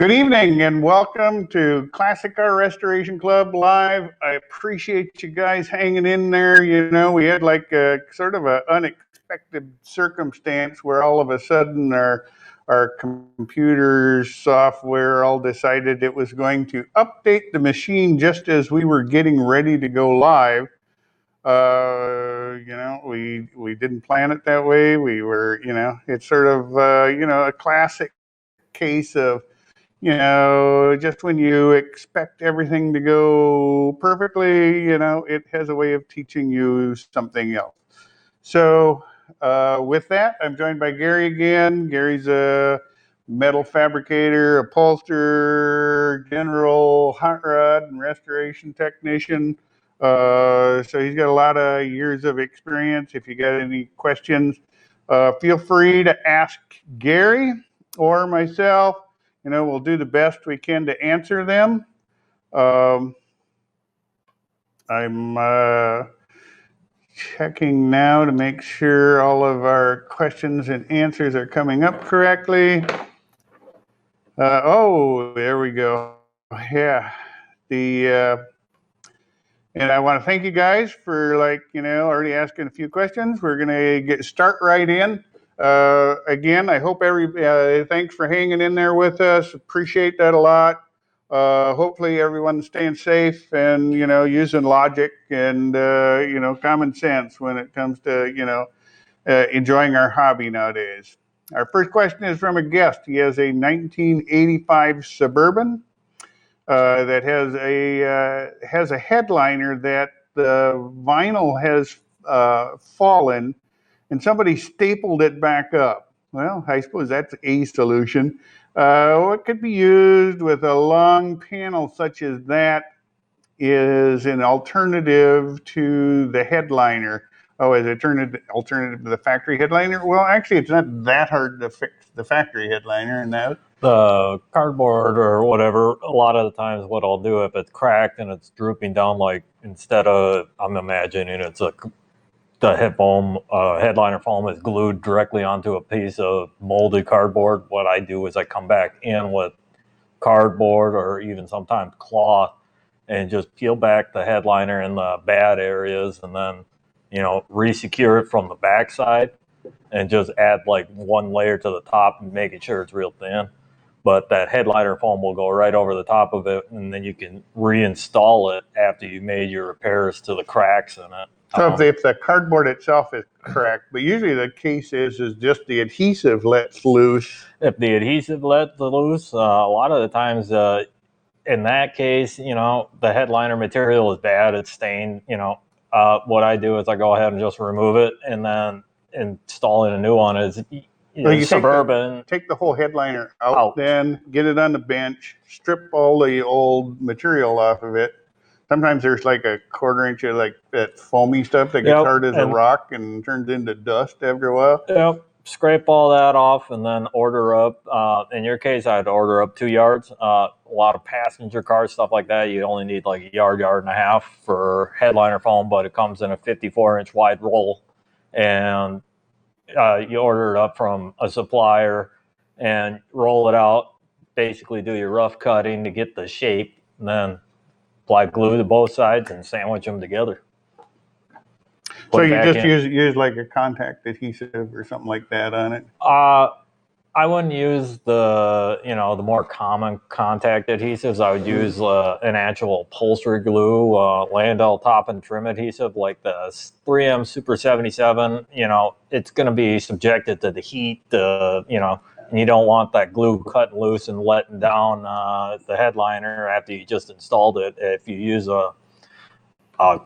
Good evening and welcome to Classic Car Restoration Club Live. I appreciate you guys hanging in there. You know, we had like a sort of an unexpected circumstance where all of a sudden our computer software all decided it was going to update the machine just as we were getting ready to go live. We didn't plan it that way. We were, it's sort of, a classic case of, just when you expect everything to go perfectly, it has a way of teaching you something else. So with that, I'm joined by Gary again. Gary's a metal fabricator, upholsterer, general hot rod and restoration technician. So he's got a lot of years of experience. If you got any questions, feel free to ask Gary or myself. We'll do the best we can to answer them. I'm checking now to make sure all of our questions and answers are coming up correctly. There we go. Yeah. And I want to thank you guys for already asking a few questions. We're going to start right in. Again, I hope thanks for hanging in there with us. Appreciate that a lot. Hopefully everyone's staying safe and, using logic and, common sense when it comes to, enjoying our hobby nowadays. Our first question is from a guest. He has a 1985 Suburban that has a headliner that the vinyl has fallen and somebody stapled it back up. Well, I suppose that's a solution. What could be used with a long panel such as that is an alternative to the headliner. Oh, is it alternative to the factory headliner? Well, actually, it's not that hard to fix the factory headliner, and that the cardboard or whatever. A lot of the times, what I'll do if it's cracked and it's drooping down, like instead of I'm imagining it's the headliner foam is glued directly onto a piece of molded cardboard. What I do is I come back in with cardboard or even sometimes cloth and just peel back the headliner in the bad areas and then, re-secure it from the backside and just add like one layer to the top and making sure it's real thin. But that headliner foam will go right over the top of it, and then you can reinstall it after you've made your repairs to the cracks in it. So if the cardboard itself is cracked, but usually the case is just the adhesive lets loose. If the adhesive lets loose, a lot of the times in that case, the headliner material is bad, it's stained, what I do is I go ahead and just remove it and then install in a new one. You Suburban. Take the whole headliner out, then get it on the bench, strip all the old material off of it. Sometimes there's like a quarter inch of like that foamy stuff that gets hard as a rock and turns into dust after a while. Yep. Scrape all that off and then order up. In your case, I'd order up 2 yards. A lot of passenger cars, stuff like that, you only need like a yard and a half for headliner foam, but it comes in a 54-inch wide roll. And you order it up from a supplier and roll it out, basically do your rough cutting to get the shape, and then apply glue to both sides and sandwich them together. So you just use like a contact adhesive or something like that on it? I wouldn't use the more common contact adhesives. I would use an actual upholstery glue, Landau top and trim adhesive like the 3M Super 77. It's going to be subjected to the heat, and you don't want that glue cutting loose and letting down the headliner after you just installed it. If you use a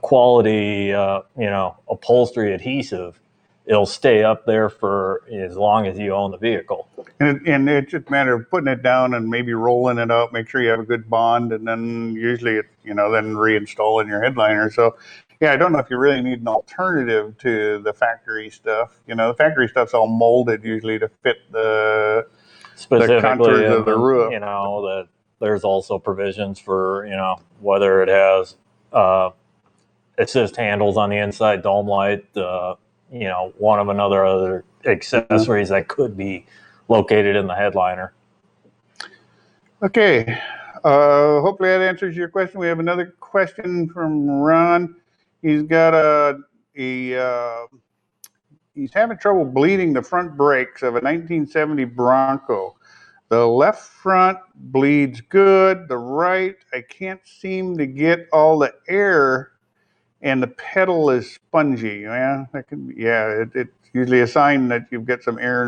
quality, upholstery adhesive, it'll stay up there for as long as you own the vehicle. And it's just a matter of putting it down and maybe rolling it out, make sure you have a good bond, and then usually it's, then reinstalling your headliner. So, yeah, I don't know if you really need an alternative to the factory stuff. The factory stuff's all molded usually to fit the contours of the roof. That there's also provisions for, whether it has assist handles on the inside, dome light, one of other accessories that could be located in the headliner. Okay, hopefully that answers your question. We have another question from Ron. He's got he's having trouble bleeding the front brakes of a 1970 Bronco. The left front bleeds good. The right, I can't seem to get all the air, and the pedal is spongy. Yeah, that can be, yeah, it's usually a sign that you've got some air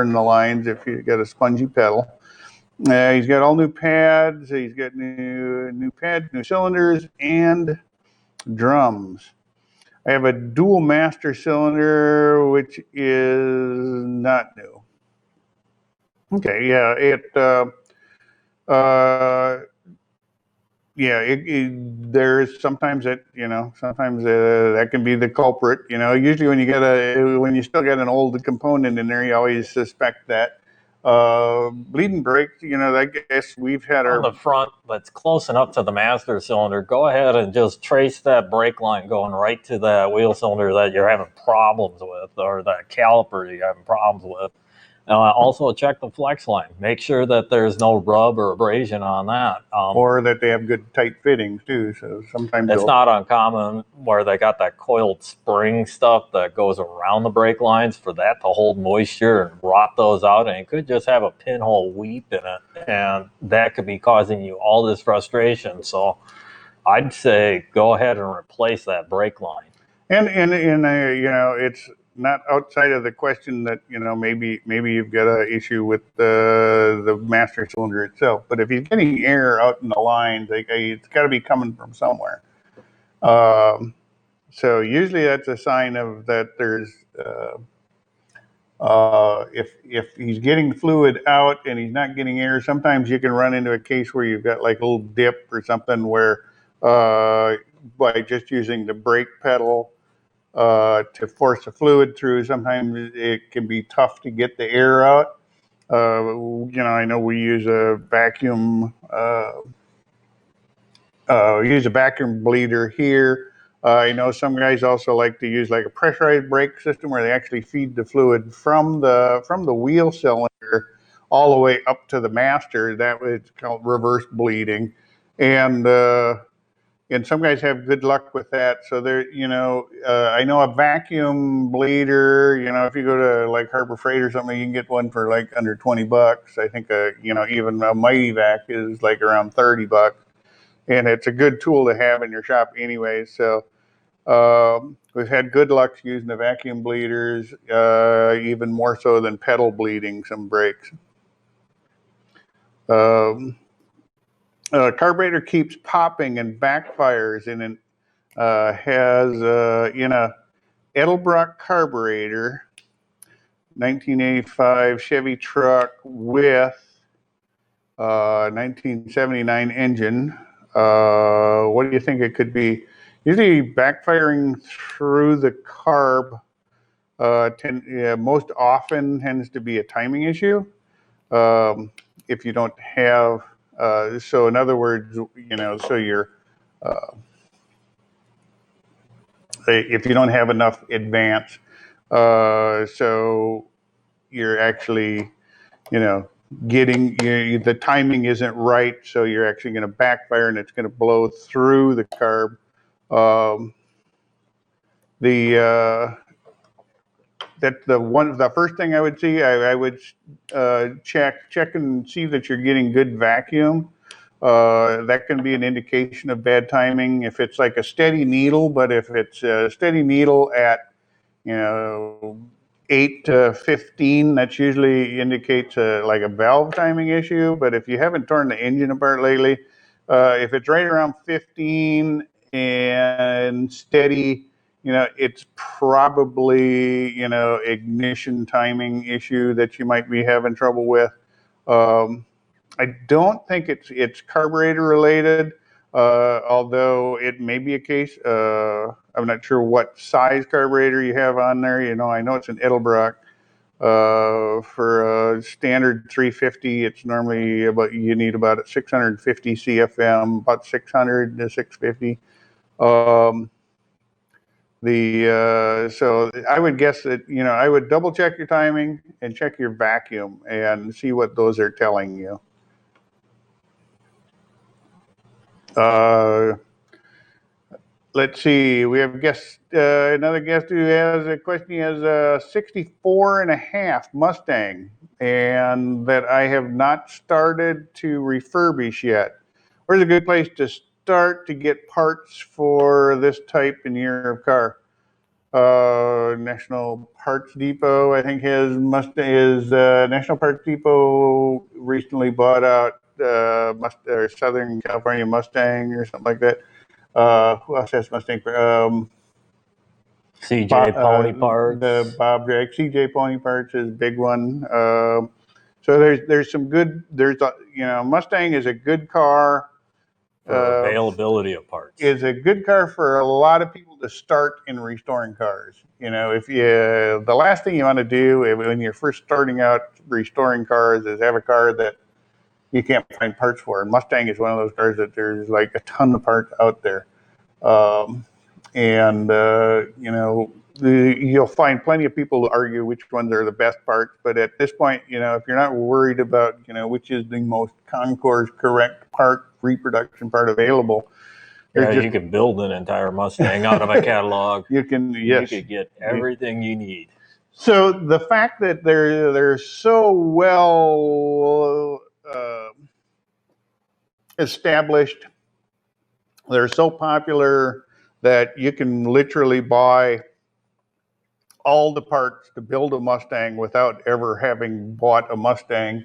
in the lines if you got a spongy pedal. He's got all new pads. He's got new pads, new cylinders, and drums. I have a dual master cylinder, which is not new. Okay, yeah, uh, yeah, there's sometimes sometimes that can be the culprit. Usually when you still got an old component in there, you always suspect that. Bleeding brakes, I guess we've had On the front that's close enough to the master cylinder, go ahead and just trace that brake line going right to that wheel cylinder that you're having problems with, or that caliper that you're having problems with. Also check the flex line. Make sure that there's no rub or abrasion on that. Or that they have good tight fittings too. So sometimes it's not uncommon where they got that coiled spring stuff that goes around the brake lines for that to hold moisture and rot those out, and it could just have a pinhole weep in it, and that could be causing you all this frustration. So I'd say go ahead and replace that brake line. And it's not outside of the question that maybe you've got an issue with the master cylinder itself. But if he's getting air out in the lines, it's got to be coming from somewhere. So usually that's a sign of that there's if he's getting fluid out and he's not getting air. Sometimes you can run into a case where you've got like a little dip or something where by just using the brake pedal to force the fluid through, sometimes it can be tough to get the air out. I know we use a vacuum bleeder here. I know some guys also like to use like a pressurized brake system where they actually feed the fluid from the wheel cylinder all the way up to the master. That was called reverse bleeding, and some guys have good luck with that. So I know a vacuum bleeder. If you go to like Harbor Freight or something, you can get one for like under $20. I think even a Mighty Vac is like around $30, and it's a good tool to have in your shop anyway. So we've had good luck using the vacuum bleeders, even more so than pedal bleeding some brakes. Carburetor keeps popping and backfires in an has in a Edelbrock carburetor, 1985 Chevy truck with 1979 engine. What do you think it could be? Usually backfiring through the carb most often tends to be a timing issue. If you don't have, so in other words, so you're, if you don't have enough advance, so you're actually, getting the timing isn't right, so you're actually going to backfire and it's going to blow through the carb. The first thing I would see, I would check and see that you're getting good vacuum. That can be an indication of bad timing. If it's like a steady needle, but if it's a steady needle at 8 to 15, that usually indicates like a valve timing issue. But if you haven't torn the engine apart lately, if it's right around 15 and steady, it's probably, ignition timing issue that you might be having trouble with. I don't think it's carburetor related, although it may be a case. I'm not sure what size carburetor you have on there. I know it's an Edelbrock. For a standard 350, it's normally you need about 650 CFM, about 600 to 650. So I would guess that I would double check your timing and check your vacuum and see what those are telling you. Uh, let's see. We have another guest who has a question. He has a 64 and a half Mustang, and that I have not started to refurbish yet. Where's a good place to start to get parts for this type and year of car? National Parts Depot, I think National Parts Depot recently bought out or Southern California Mustang or something like that. Who else has Mustang? CJ Pony Parts. The Bob Drake, CJ Pony Parts is a big one. So there's some good. Mustang is a good car. For availability of parts. Is a good car for a lot of people to start in restoring cars. If the last thing you want to do when you're first starting out restoring cars is have a car that you can't find parts for. And Mustang is one of those cars that there's like a ton of parts out there. You'll find plenty of people who argue which ones are the best parts. But at this point, if you're not worried about, which is the most Concours correct reproduction part available. You can build an entire Mustang out of a catalog. You can, yes. You could get everything you need. So the fact that they're so well established, they're so popular that you can literally buy all the parts to build a Mustang without ever having bought a Mustang.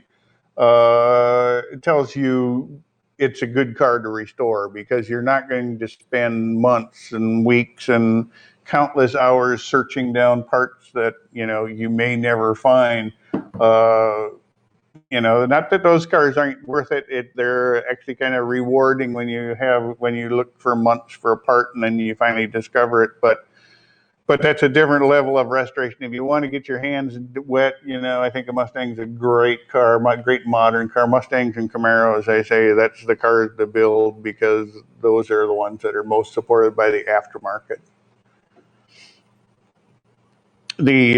It tells you it's a good car to restore, because you're not going to spend months and weeks and countless hours searching down parts that you may never find. Not that those cars aren't worth it. They're actually kind of rewarding when you look for months for a part and then you finally discover it. But that's a different level of restoration. If you want to get your hands wet, I think a Mustang's a great car, great modern car. Mustangs and Camaros, I say, that's the cars to build, because those are the ones that are most supported by the aftermarket. We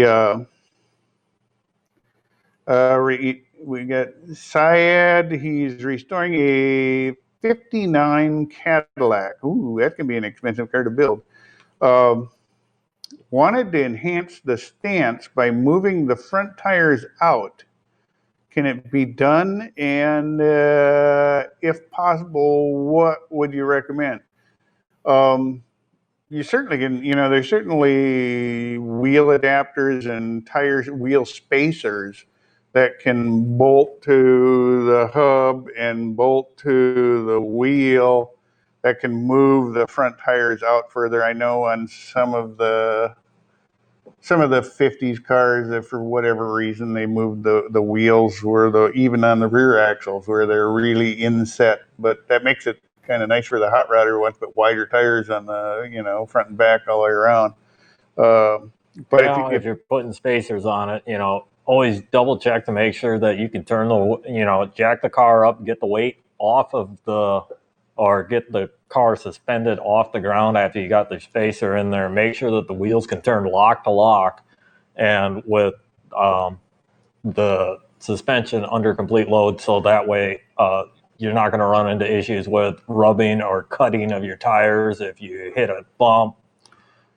got Syed. He's restoring a 59 Cadillac. Ooh, that can be an expensive car to build. Wanted to enhance the stance by moving the front tires out. Can it be done? And if possible, what would you recommend? You certainly can, there's certainly wheel adapters and wheel spacers that can bolt to the hub and bolt to the wheel that can move the front tires out further. I know on some of the 50s cars that for whatever reason they moved the wheels even on the rear axles where they're really inset, but that makes it kind of nice for the hot rodder ones, but wider tires on the front and back all the way around. But if you're putting spacers on it, always double check to make sure that you can turn jack the car up, get the weight off of or get the car suspended off the ground after you got the spacer in there. Make sure that the wheels can turn lock to lock, and with the suspension under complete load, so that way you're not going to run into issues with rubbing or cutting of your tires if you hit a bump,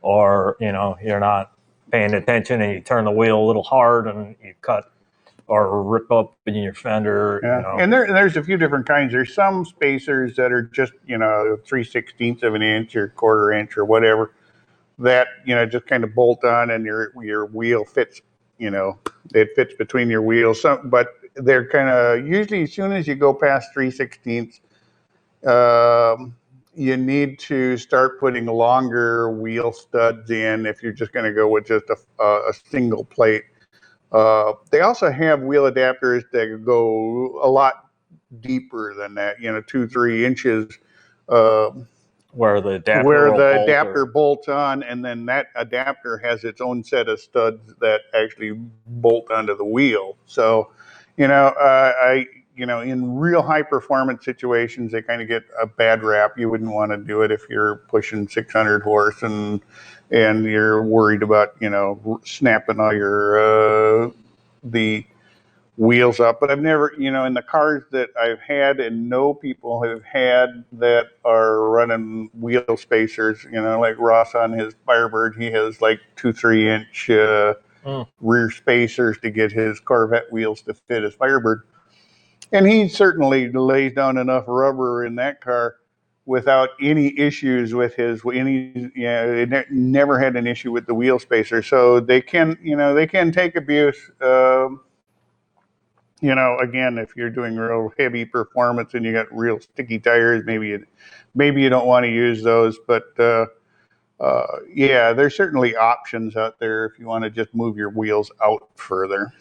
or you're not paying attention and you turn the wheel a little hard and you cut or rip up in your fender. Yeah. And there's a few different kinds. There's some spacers that are just 3/16 of an inch or 1/4 inch or whatever, that just kind of bolt on and your wheel fits. It fits between your wheels. But they're kind of usually, as soon as you go past 3/16, you need to start putting longer wheel studs in if you're just going to go with just a single plate. They also have wheel adapters that go a lot deeper than that, 2-3 inches. Where the adapter bolts on, and then that adapter has its own set of studs that actually bolt onto the wheel. So, in real high performance situations, they kind of get a bad rap. You wouldn't want to do it if you're pushing 600 horse and you're worried about, snapping all the wheels up. But I've never, in the cars that I've had and know people have had that are running wheel spacers, like Ross on his Firebird, he has like 2-3 inch rear spacers to get his Corvette wheels to fit his Firebird. And he certainly lays down enough rubber in that car without any issues with never had an issue with the wheel spacer. So they can take abuse. Again, if you're doing real heavy performance and you got real sticky tires, maybe you don't want to use those. But yeah, there's certainly options out there if you want to just move your wheels out further.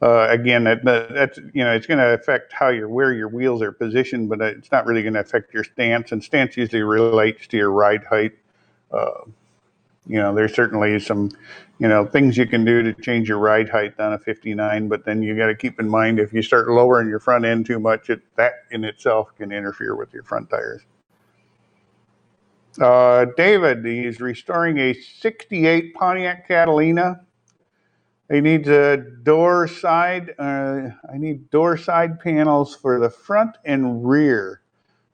Again, that's it's going to affect where your wheels are positioned, but it's not really going to affect your stance. And stance usually relates to your ride height. There's certainly some, things you can do to change your ride height on a 59, but then you got to keep in mind if you start lowering your front end too much, that in itself can interfere with your front tires. David, he's restoring a 68 Pontiac Catalina. He needs I need door side panels for the front and rear.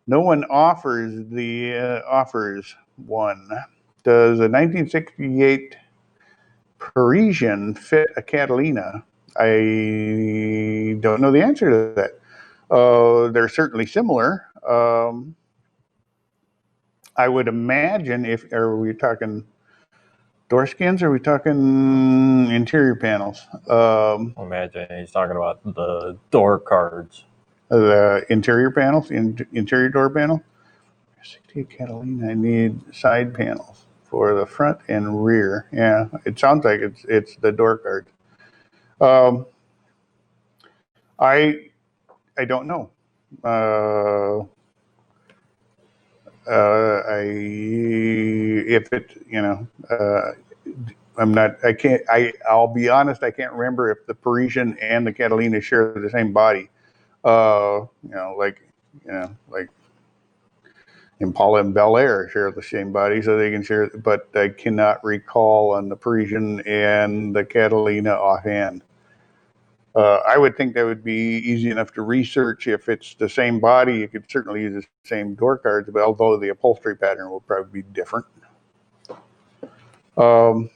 No one offers one. Does a 1968 Parisian fit a Catalina? I don't know the answer to that. They're certainly similar. I would imagine are we talking door skins or are we talking interior panels? Imagine he's talking about the door cards. The interior panels, interior door panel. 68 Catalina, I need side panels for the front and rear. Yeah, it sounds like it's the door cards. I don't know. I'll be honest, I can't remember if the Parisian and the Catalina share the same body. Like Impala and Bel Air share the same body, so they can share, but I cannot recall on the Parisian and the Catalina offhand. I would think that would be easy enough to research. If it's the same body, you could certainly use the same door cards, but although the upholstery pattern will probably be different. Can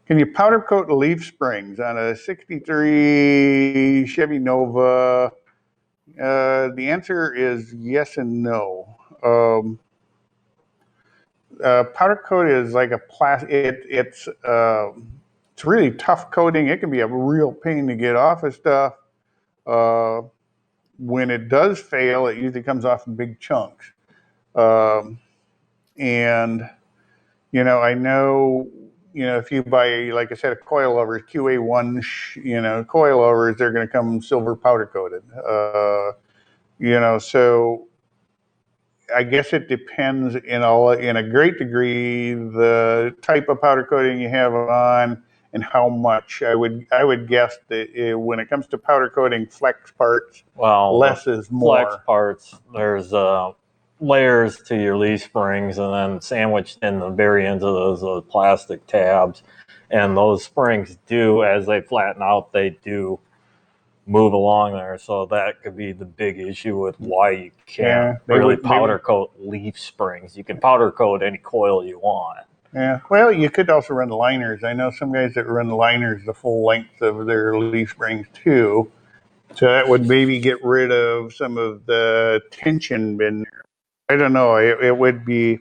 you powder coat leaf springs on a 63 Chevy Nova? The answer is yes and no. Powder coat is like a plastic. It's really tough coating. It can be a real pain to get off of stuff. When it does fail, it usually comes off in big chunks. And I know, if you buy, like I said, a coilovers, QA1, coilovers, they're going to come silver powder coated. So I guess it depends in a great degree the type of powder coating you have on and how much. I would guess that when it comes to powder coating flex parts, less is more. Flex parts, there's layers to your leaf springs, and then sandwiched in the very ends of those plastic tabs. And those springs do, as they flatten out, they do move along there. So that could be the big issue with why you can't powder coat leaf springs. You can powder coat any coil you want. Yeah, well, you could also run liners. I know some guys that run liners the full length of their leaf springs too. So that would maybe get rid of some of the tension in there. I don't know. It would be.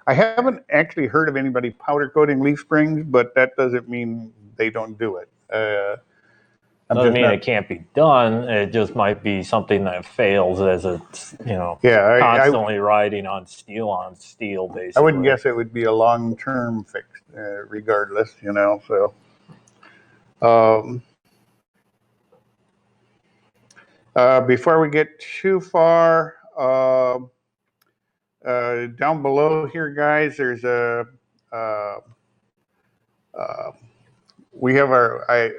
I haven't actually heard of anybody powder coating leaf springs, but that doesn't mean they don't do it. Doesn't mean it can't be done. It just might be something that fails as it's, constantly riding on steel, basically. I wouldn't guess it would be a long-term fix, regardless, so. Before we get too far, down below here, guys, there's we have I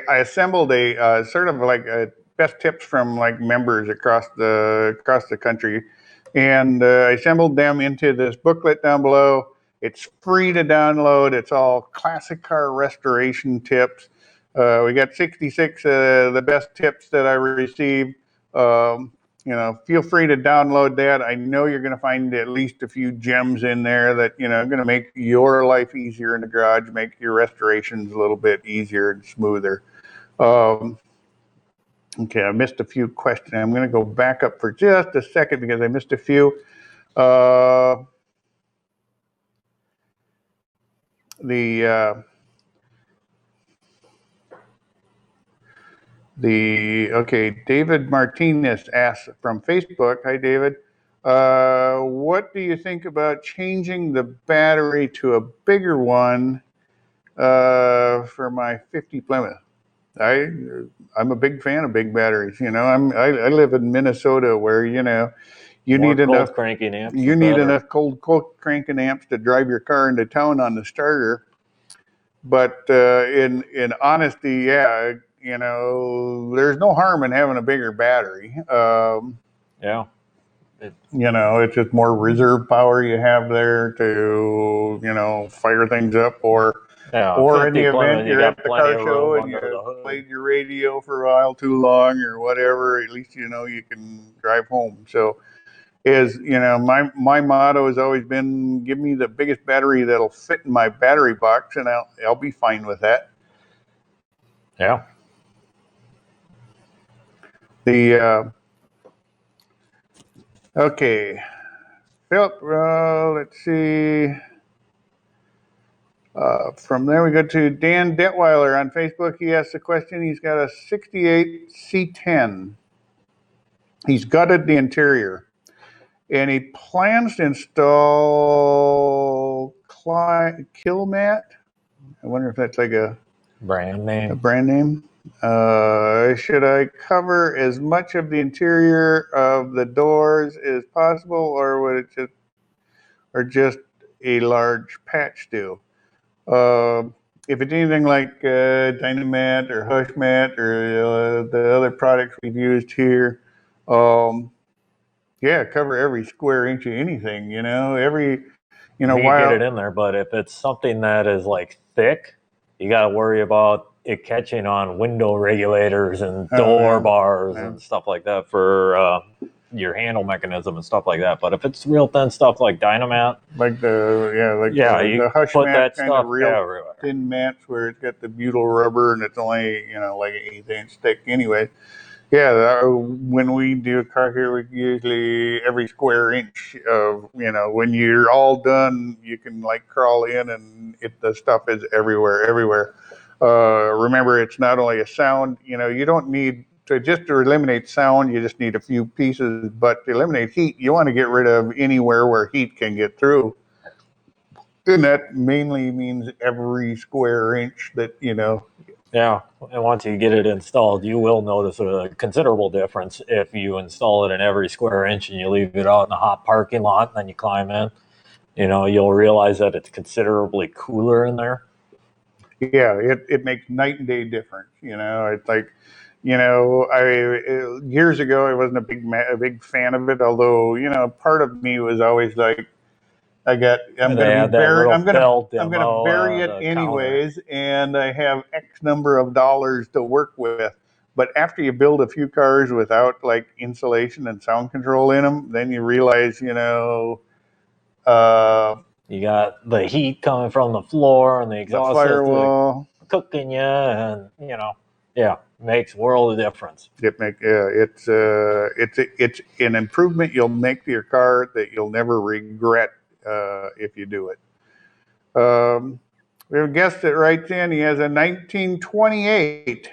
assembled a sort of like a best tips from like members across the country, and I assembled them into this booklet down below. It's free to download. It's all classic car restoration tips. We got 66 the best tips that I received. Feel free to download that. I know you're going to find at least a few gems in there that, are going to make your life easier in the garage, make your restorations a little bit easier and smoother. Okay, I missed a few questions. I'm going to go back up for just a second because I missed a few. David Martinez asks from Facebook. Hi, David. What do you think about changing the battery to a bigger one for my 50 Plymouth? I'm a big fan of big batteries. I live in Minnesota where you More need enough cold cranking amps. you need enough cold cranking amps to drive your car into town on the starter. But in honesty, yeah, there's no harm in having a bigger battery. Yeah. It's just more reserve power you have there to, fire things up, or in the event you're at the car show and you played your radio for a while too long or whatever, at least you can drive home. So my motto has always been, give me the biggest battery that'll fit in my battery box, and I'll be fine with that. Yeah. Okay, Philip, let's see. From there we go to Dan Detweiler on Facebook. He asked a question. He's got a 68 C10. He's gutted the interior, and he plans to install Killmat. I wonder if that's like a brand name. Should I cover as much of the interior of the doors as possible, or would it just a large patch do? If it's anything like Dynamat or Hushmat or the other products we've used here, cover every square inch of anything. You can get it in there, but if it's something that is like thick, you got to worry about it catching on window regulators and door bars and stuff like that for your handle mechanism and stuff like that. But if it's real thin stuff like Dynamat, the Hush put mat, that kind stuff of real everywhere. Thin mats where it's got the butyl rubber and it's only like an 1/8 inch thick anyway. Yeah, when we do a car here, we usually every square inch of when you're all done, you can like crawl in and the stuff is everywhere. Remember, it's not only a sound. You don't need to eliminate sound. You just need a few pieces. But to eliminate heat, you want to get rid of anywhere where heat can get through. And that mainly means every square inch that. Yeah, and once you get it installed, you will notice a considerable difference if you install it in every square inch and you leave it out in a hot parking lot and then you climb in. You'll realize that it's considerably cooler in there. Yeah, it makes night and day difference. It's like, years ago I wasn't a big fan of it. Although part of me was always like, I'm going to bury it anyways, counter. And I have X number of dollars to work with. But after you build a few cars without like insulation and sound control in them, then you realize, you got the heat coming from the floor and the exhaust firewall cooking you, and makes a world of difference. It's an improvement you'll make to your car that you'll never regret if you do it. We have a guest that writes in. He has a 1928.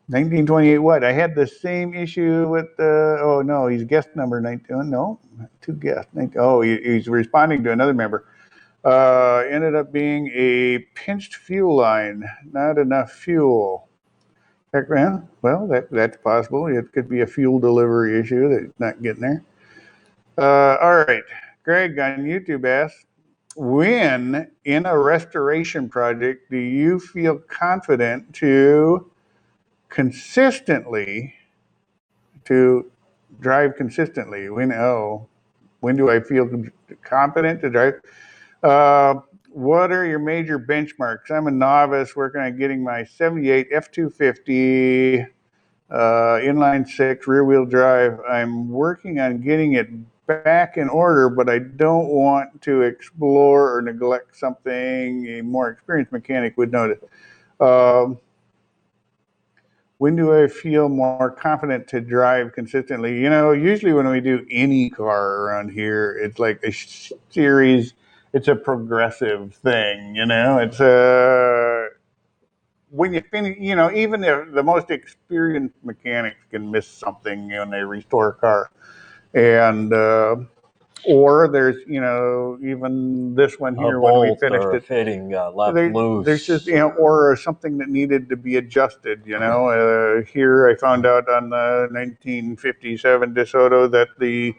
1928 what? I had the same issue with oh no, he's guest number 19. No, two guests. He's responding to another member. Ended up being a pinched fuel line, not enough fuel. Well, that's possible. It could be a fuel delivery issue that's not getting there. All right, Greg on YouTube asks, when in a restoration project do you feel confident to drive consistently? When do I feel confident to drive? what are your major benchmarks? I'm a novice working on getting my 78 F-250 inline six rear wheel drive. I'm working on getting it back in order, but I don't want to explore or neglect something a more experienced mechanic would notice. When do I feel more confident to drive consistently? Usually when we do any car around here, it's like a series, it's a progressive thing, it's when you finish, even the most experienced mechanics can miss something when they restore a car. And, or there's, even this one A here when we bolt finished or a it, fitting got left loose. there's just, or something that needed to be adjusted, here I found out on the 1957 DeSoto that the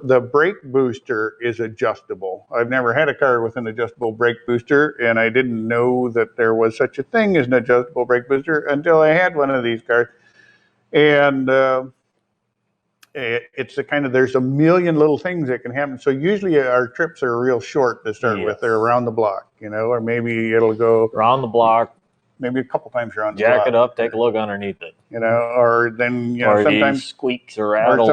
the brake booster is adjustable. I've never had a car with an adjustable brake booster, and I didn't know that there was such a thing as an adjustable brake booster until I had one of these cars. And it's a kind of, there's a million little things that can happen. So usually our trips are real short to start with. They're around the block, or maybe it'll go around the block, maybe a couple times around the jack block. it up, take a look underneath it. Or then, or sometimes squeaks or rattles.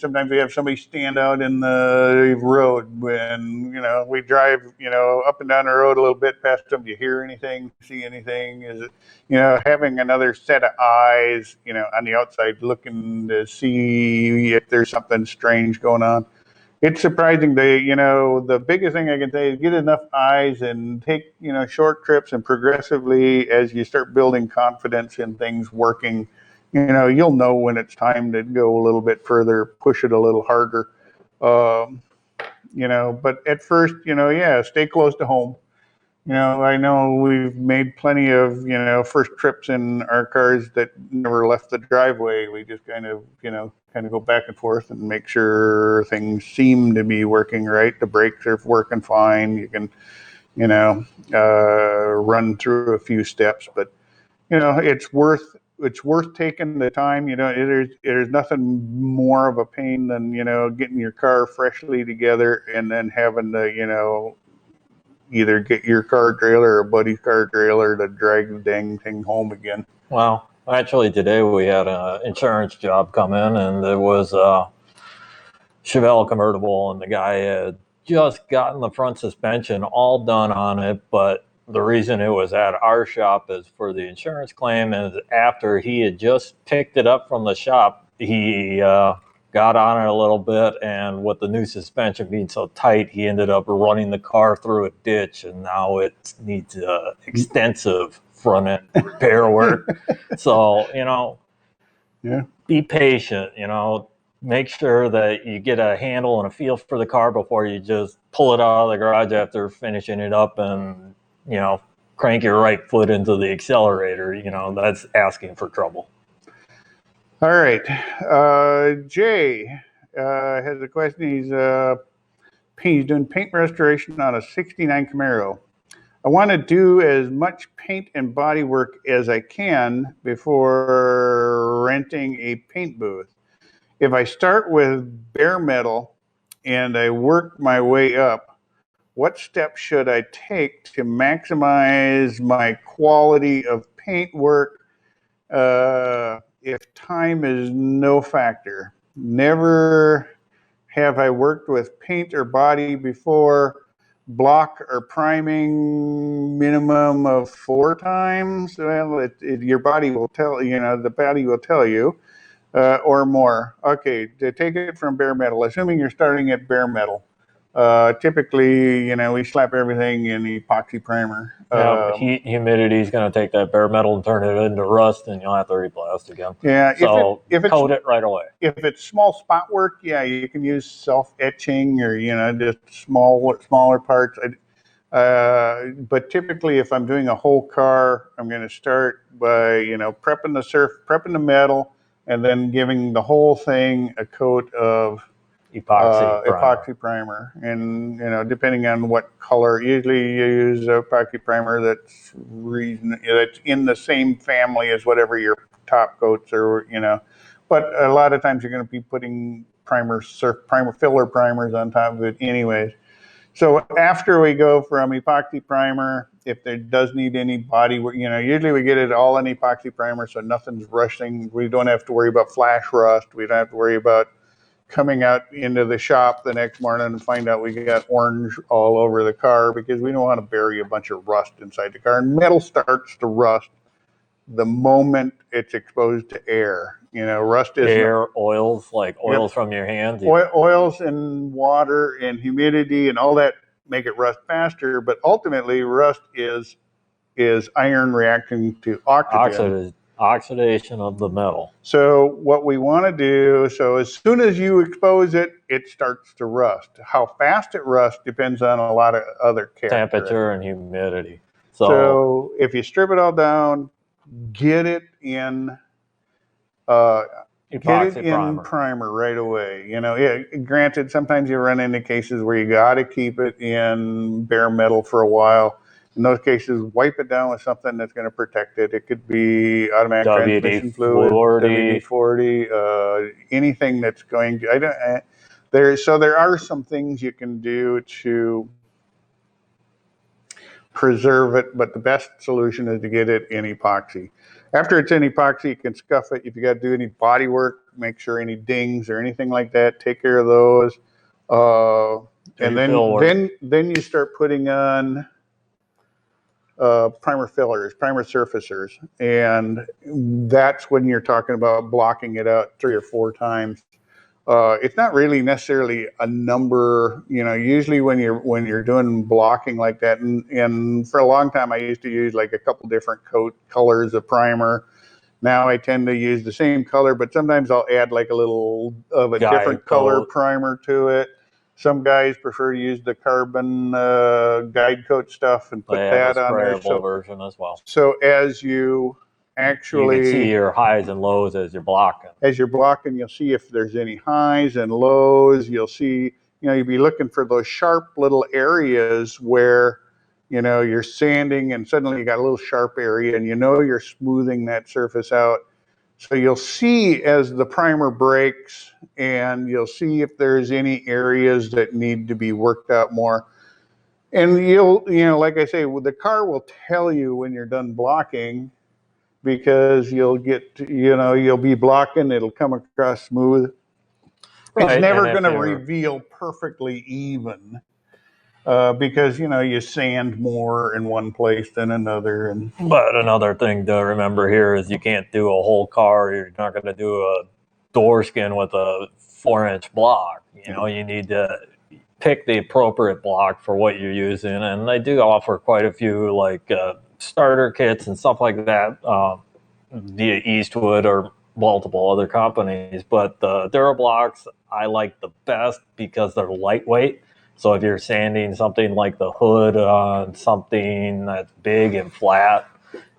Sometimes we have somebody stand out in the road when, we drive, up and down the road a little bit past them. Do you hear anything, see anything? Is it, having another set of eyes, on the outside looking to see if there's something strange going on. It's surprising. The biggest thing I can say is get enough eyes and take, short trips, and progressively as you start building confidence in things working, you'll know when it's time to go a little bit further, push it a little harder. But at first, stay close to home. I know we've made plenty of, first trips in our cars that never left the driveway. We just kind of go back and forth and make sure things seem to be working right. The brakes are working fine. You can, run through a few steps, but, it's worth taking the time. There's nothing more of a pain than, getting your car freshly together and then having to, either get your car trailer or a buddy's car trailer to drag the dang thing home again. Well, actually today we had an insurance job come in, and there was a Chevelle convertible, and the guy had just gotten the front suspension all done on it, but the reason it was at our shop is for the insurance claim, and after he had just picked it up from the shop, he got on it a little bit, and with the new suspension being so tight, he ended up running the car through a ditch, and now it needs extensive front end repair work. So, be patient, make sure that you get a handle and a feel for the car before you just pull it out of the garage after finishing it up and, crank your right foot into the accelerator. That's asking for trouble. All right. Jay has a question. He's doing paint restoration on a 69 Camaro. I want to do as much paint and body work as I can before renting a paint booth. If I start with bare metal and I work my way up, what steps should I take to maximize my quality of paint work if time is no factor? Never have I worked with paint or body before. Block or priming minimum of 4 times. Well, your body will tell the body will tell you, or more. Okay, to take it from bare metal, assuming you're starting at bare metal. Typically, we slap everything in epoxy primer. Humidity is going to take that bare metal and turn it into rust, and you'll have to reblast again. Yeah, so coat it right away. If it's small spot work, you can use self-etching or just smaller parts. But typically, if I'm doing a whole car, I'm going to start by prepping the metal, and then giving the whole thing a coat of epoxy primer. And depending on what color, usually you use epoxy primer that's in the same family as whatever your top coats are. But a lot of times you're going to be putting filler primers on top of it anyways. So after we go from epoxy primer, if there does need any body work, usually we get it all in epoxy primer, so nothing's rushing. We don't have to worry about flash rust. We don't have to worry about coming out into the shop the next morning and find out we got orange all over the car, because we don't want to bury a bunch of rust inside the car. And metal starts to rust the moment it's exposed to air. Rust is air, oils, like oils from your hands. Oils and water and humidity and all that make it rust faster, but ultimately rust is iron reacting to oxygen. Oxidation of the metal. So what we want to do, so as soon as you expose it, it starts to rust. How fast it rusts depends on a lot of other characteristics. Temperature and humidity. So if you strip it all down, get it in primer right away. Granted, sometimes you run into cases where you got to keep it in bare metal for a while. In those cases, wipe it down with something that's going to protect it. It could be automatic transmission fluid, WD-40, anything that's going to. There are some things you can do to preserve it, but the best solution is to get it in epoxy. After it's in epoxy, you can scuff it. If you got to do any body work, make sure any dings or anything like that, take care of those. And then you start putting on primer fillers, primer surfacers, and that's when you're talking about blocking it out 3 or 4 times. It's not really necessarily a number, usually when you're doing blocking like that, and for a long time I used to use like a couple different colors of primer. Now I tend to use the same color, but sometimes I'll add like a little of a different color primer to it. Some guys prefer to use the carbon guide coat stuff and put that on there. So version as well. So as you actually, you can see your highs and lows as you're blocking. As you're blocking, you'll see if there's any highs and lows. You'll see, you'll be looking for those sharp little areas where, you're sanding and suddenly you got a little sharp area and you're smoothing that surface out. So you'll see as the primer breaks, and you'll see if there's any areas that need to be worked out more. And you'll, like I say, the car will tell you when you're done blocking, because you'll get, you'll be blocking, it'll come across smooth. Right. It's never going to reveal perfectly even, because, you sand more in one place than another. But another thing to remember here is you can't do a whole car. You're not going to do a door skin with a 4-inch block. You need to pick the appropriate block for what you're using. And they do offer quite a few like starter kits and stuff like that via Eastwood or multiple other companies. But the Durablocks I like the best because they're lightweight. So if you're sanding something like the hood on something that's big and flat,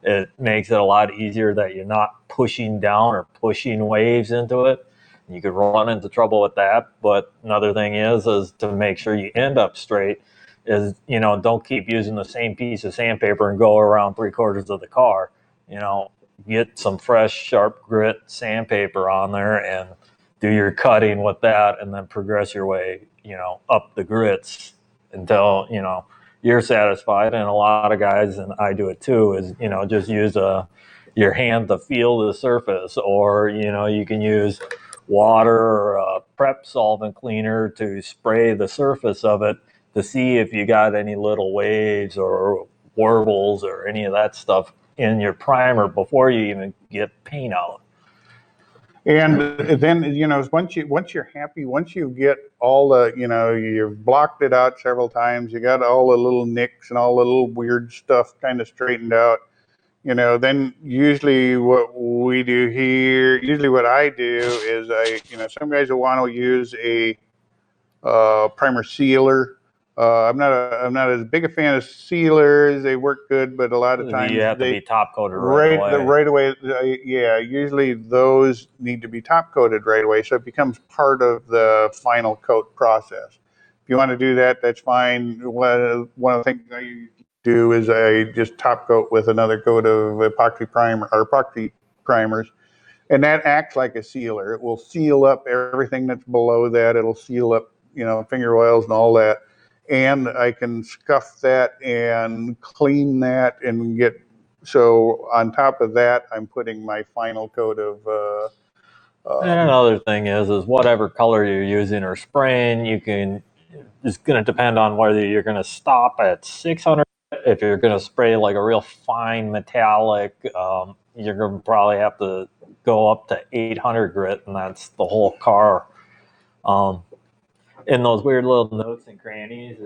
it makes it a lot easier that you're not pushing down or pushing waves into it. You could run into trouble with that. But another thing is to make sure you end up straight is, don't keep using the same piece of sandpaper and go around 3/4 of the car. Get some fresh, sharp grit sandpaper on there and do your cutting with that, and then progress your way, up the grits until, you're satisfied. And a lot of guys, and I do it too, is, just use your hand to feel the surface, or, you can use water or a prep solvent cleaner to spray the surface of it to see if you got any little waves or warbles or any of that stuff in your primer before you even get paint out. And then, once you're happy, once you get all the, you've blocked it out several times, you got all the little nicks and all the little weird stuff kind of straightened out, then usually what we do here, what I do is some guys will want to use a primer sealer. I'm not as big a fan of sealers. They work good, but a lot of times you have to be top coated right away. Yeah, usually those need to be top coated right away, so it becomes part of the final coat process. If you want to do that, that's fine. One of the things I do is I just top coat with another coat of epoxy primer or epoxy primers, and that acts like a sealer. It will seal up everything that's below that. It'll seal up, finger oils and all that. and I can scuff that and clean that and get, so on top of that, I'm putting my final coat of, And another thing is whatever color you're using or spraying, you can, it's going to depend on whether you're going to stop at 600. If you're going to spray like a real fine metallic, you're going to probably have to go up to 800 grit, and that's the whole car. In those weird little nooks and crannies,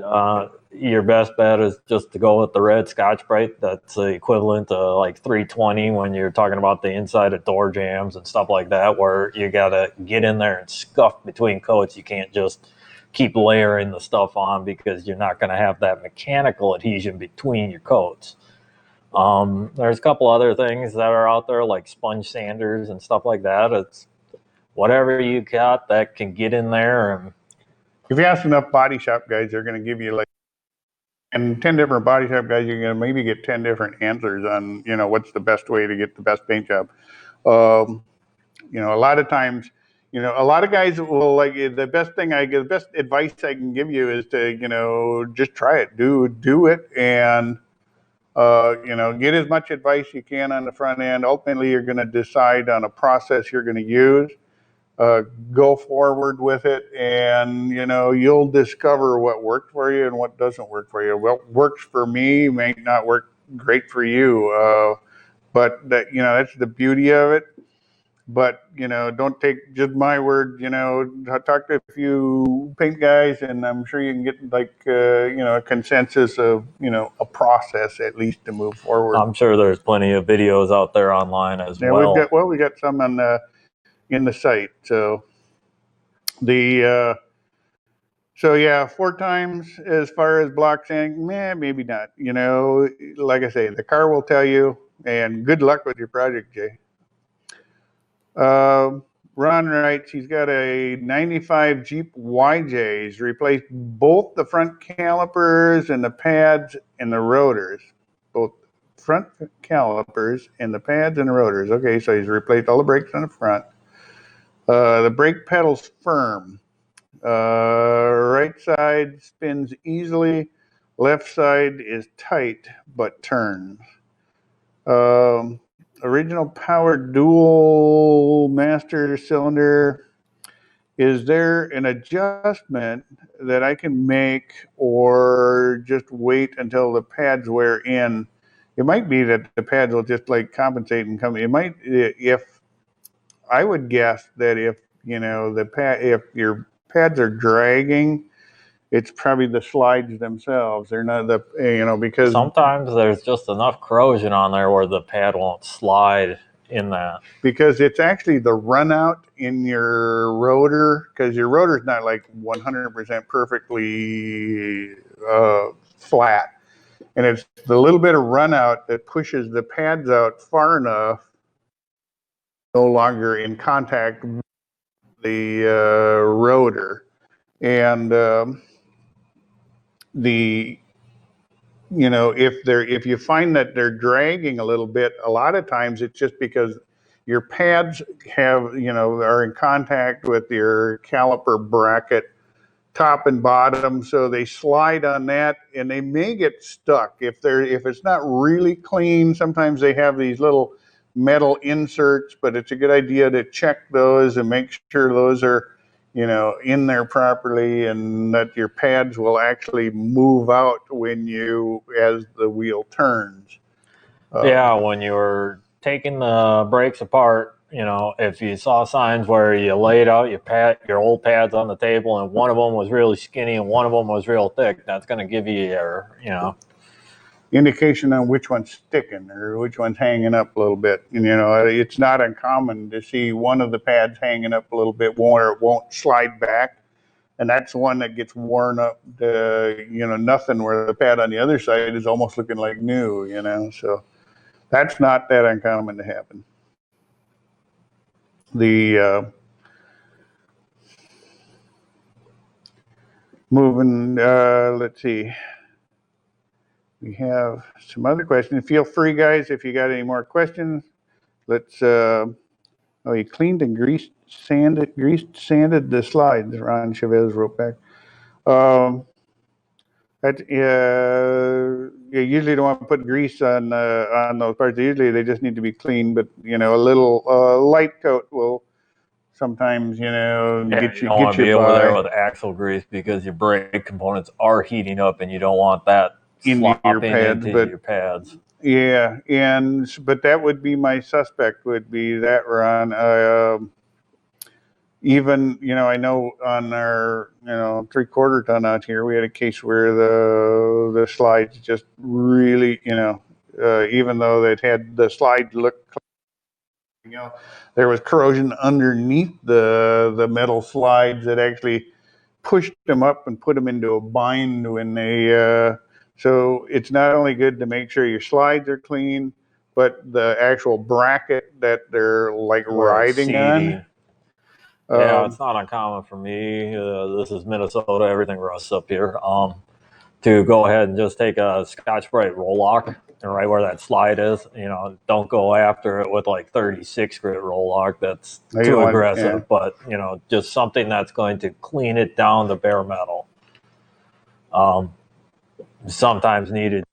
your best bet is just to go with the red Scotch-Brite. That's the equivalent to like 320 when you're talking about the inside of door jambs and stuff like that, where you got to get in there and scuff between coats. You can't just keep layering the stuff on because you're not going to have that mechanical adhesion between your coats. There's a couple other things that are out there like sponge sanders and stuff like that. It's whatever you got that can get in there. And if you ask enough body shop guys, they're going to give you like, and 10 different body shop guys, you're going to maybe get 10 different answers on, what's the best way to get the best paint job. A lot of times, a lot of guys will like, the best advice I can give you is to, just try it, do it, and, get as much advice you can on the front end. Ultimately, you're going to decide on a process you're going to use. Go forward with it, and you'll discover what worked for you and what doesn't work for you. What works for me may not work great for you, but that's the beauty of it. But don't take just my word. Talk to a few paint guys, and I'm sure you can get like a consensus of a process at least to move forward. I'm sure there's plenty of videos out there online as well. We got some on in the site. So so yeah, 4 times as far as block sanding, maybe not. Like I say, the car will tell you. And good luck with your project, Jay. Ron writes he's got a 95 Jeep YJ. He's replaced both the front calipers and the pads and the rotors. Both front calipers and the pads and the rotors. Okay, so he's replaced all the brakes on the front. The brake pedal's firm. Right side spins easily. Left side is tight but turns. Original power dual master cylinder. Is there an adjustment that I can make or just wait until the pads wear in? It might be that the pads will just like compensate and come. It might, if I would guess that if if your pads are dragging, it's probably the slides themselves. They're not because sometimes there's just enough corrosion on there where the pad won't slide in that. Because it's actually the run out in your rotor, because your rotor's not like 100% perfectly flat. And it's the little bit of run out that pushes the pads out far enough, no longer in contact with the rotor. And if you find that they're dragging a little bit, a lot of times it's just because your pads are in contact with your caliper bracket, top and bottom, so they slide on that, and they may get stuck if it's not really clean. Sometimes they have these little metal inserts, but it's a good idea to check those and make sure those are in there properly, and that your pads will actually move out as the wheel turns. Yeah, when you were taking the brakes apart, if you saw signs where you laid out your old pads on the table and one of them was really skinny and one of them was real thick, that's going to give you your, indication on which one's sticking or which one's hanging up a little bit. It's not uncommon to see one of the pads hanging up a little bit where it won't slide back. And that's the one that gets worn up to, nothing, where the pad on the other side is almost looking like new, so that's not that uncommon to happen. Let's see. We have some other questions. Feel free, guys, if you got any more questions. Let's, he cleaned and sanded the slides, Ron Chavez wrote back. That, you usually don't want to put grease on those parts. Usually they just need to be clean, but a little light coat will sometimes Yeah, get you you don't want to be over there by with axle grease because your brake components are heating up, and you don't want that into your slopping pads. into But your pads. yeah, but that would be my suspect would be that, Ron. Even I know on our 3/4 ton out here, we had a case where the slides just really even though it had the slide look there was corrosion underneath the metal slides that actually pushed them up and put them into a bind when they so it's not only good to make sure your slides are clean, but the actual bracket that they're like Where it's riding on. seating. Yeah, it's not uncommon for me. This is Minnesota. Everything rusts up here. To go ahead and just take a Scotch-Brite roll lock and right where that slide is, don't go after it with like 36 grit roll lock. That's You too don't want, yeah. aggressive. But just something that's going to clean it down to bare metal. Sometimes needed.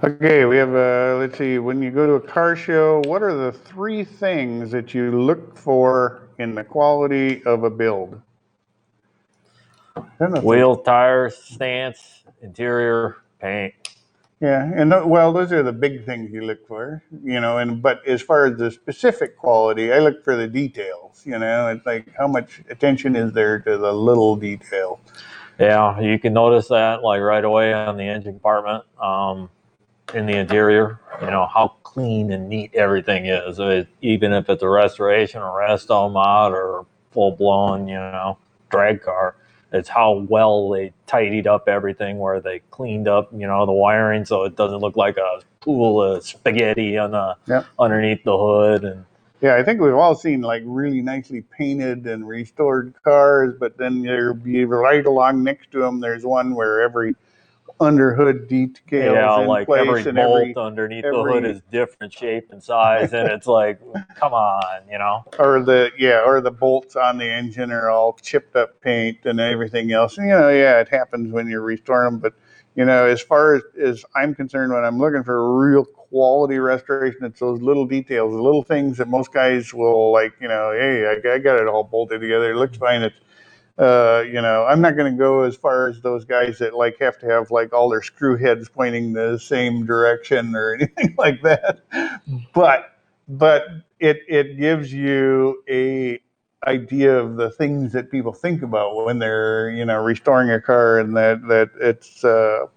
Okay, we have let's see, when you go to a car show, what are the 3 things that you look for in the quality of a build? Wheel, tires, stance, interior, paint. Yeah, and well, those are the big things you look for, but as far as the specific quality, I look for the details, it's like how much attention is there to the little detail. Yeah, you can notice that like right away on the engine compartment. In the interior, how clean and neat everything is. Even if it's a restoration or resto mod or full blown, drag car, it's how well they tidied up everything, where they cleaned up, the wiring so it doesn't look like a pool of spaghetti Yeah. underneath the hood. And Yeah, I think we've all seen like really nicely painted and restored cars, but then there'll be right along next to them, there's one where every underhood yeah, details in like every place and bolt underneath the hood every is different shape and size, and it's like, come on. or the bolts on the engine are all chipped up paint and everything else. And, yeah, it happens when you're restoring them. But as far as I'm concerned, when I'm looking for a real quality restoration, it's those little details, the little things that most guys will like. Hey, I got it all bolted together. It looks fine. It's I'm not going to go as far as those guys that like have to have like all their screw heads pointing the same direction or anything like that. But it gives you a idea of the things that people think about when they're restoring a car, and that it's the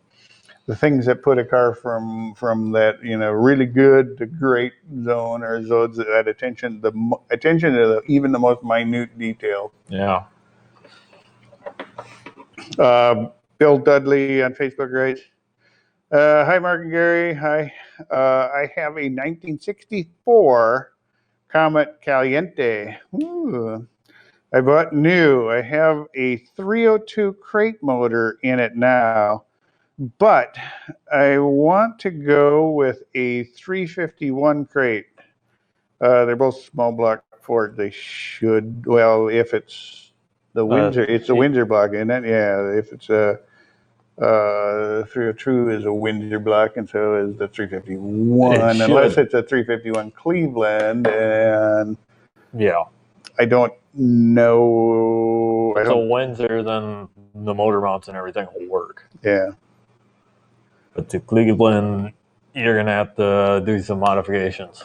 things that put a car from that really good to great zone, or those that attention to even the most minute detail. Yeah. Bill Dudley on Facebook writes, hi, Mark and Gary. Hi. I have a 1964 Comet Caliente. Ooh. I bought new. I have a 302 crate motor in it now, but I want to go with a 351 crate. They're both small block Ford. They should, well, if it's it's the Windsor block, isn't it? Yeah, if it's a 302 is a Windsor block, and so is the 351, unless it's a 351 Cleveland, and Yeah. I don't know. If it's a Windsor, then the motor mounts and everything will work. Yeah. But to Cleveland, you're going to have to do some modifications.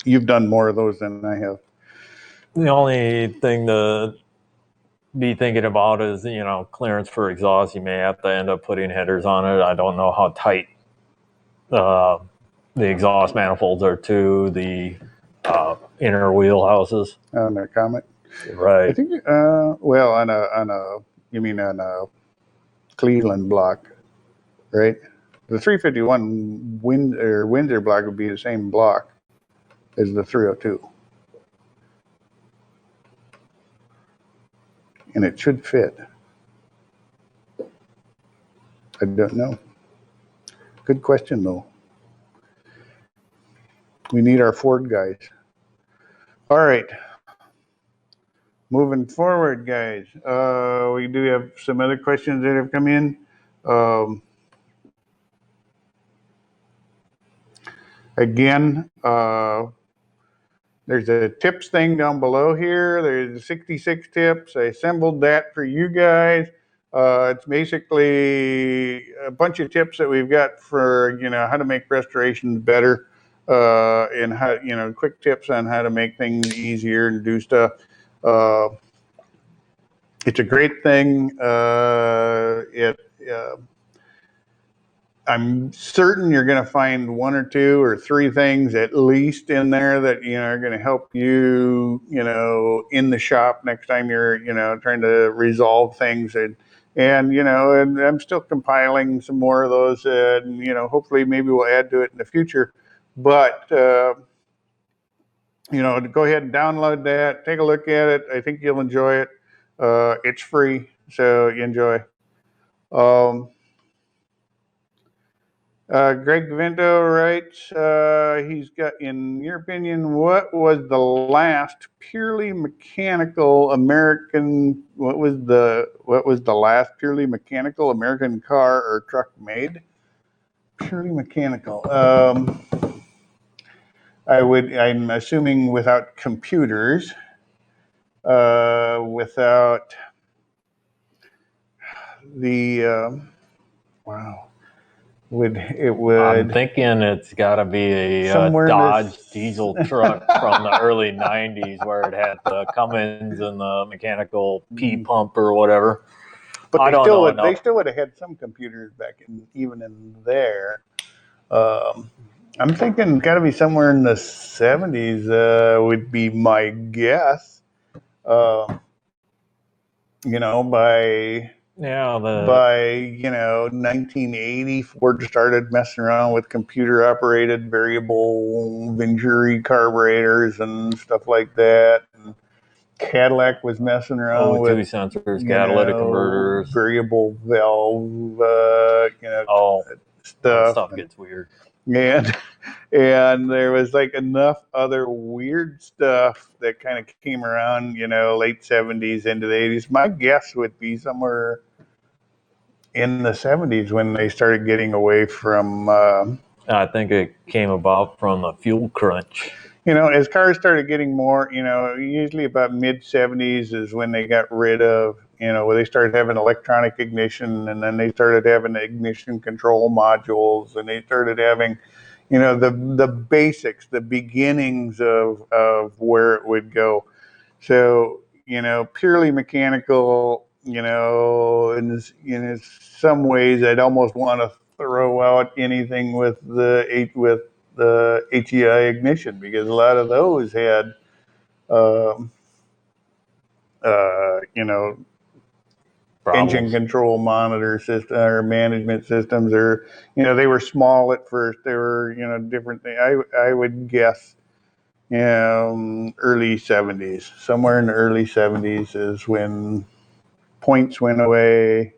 You've done more of those than I have. The only thing to be thinking about is, clearance for exhaust. You may have to end up putting headers on it. I don't know how tight the exhaust manifolds are to the inner wheelhouses. On a Comet. Right. I think, well, you mean on a Cleveland block, right? The 351 Windsor block would be the same block as the 302. And it should fit. I don't know. Good question, though. We need our Ford guys. All right. Moving forward, guys. We do have some other questions that have come in. Again, there's a tips thing down below here. There's 66 tips. I assembled that for you guys. It's basically a bunch of tips that we've got for, how to make restorations better, and how, quick tips on how to make things easier and do stuff. It's a great thing. I'm certain you're going to find one or two or three things at least in there that are going to help you, in the shop next time you're, trying to resolve things. And I'm still compiling some more of those, and hopefully maybe we'll add to it in the future. But to go ahead and download that, take a look at it. I think you'll enjoy it. It's free, so enjoy. Greg Vento writes, he's got, in your opinion, what was the last purely mechanical American, what was the last purely mechanical American car or truck made? Purely mechanical. I'm assuming without computers, without the, wow. I'm thinking it's got to be a Dodge diesel truck from the early 90s where it had the Cummins and the mechanical P pump or whatever. But they still would have had some computers back even in there. I'm thinking got to be somewhere in the 70s, would be my guess. By 1980, Ford started messing around with computer operated variable Venturi carburetors and stuff like that. And Cadillac was messing around with O2 sensors, catalytic converters, variable valve, stuff. That stuff gets weird. And there was like enough other weird stuff that kind of came around, late 70s into the 80s. My guess would be somewhere in the 70s when they started getting away from. I think it came about from the fuel crunch. As cars started getting more, usually about mid 70s is when they got rid of, where they started having electronic ignition, and then they started having ignition control modules, and they started having, the basics, the beginnings of where it would go. So, purely mechanical, in some ways, I'd almost want to throw out anything with the HEI ignition, because a lot of those had, engine control monitor system or management systems, or they were small at first. They were different things. I would guess early 70s. Somewhere in the early 70s is when points went away.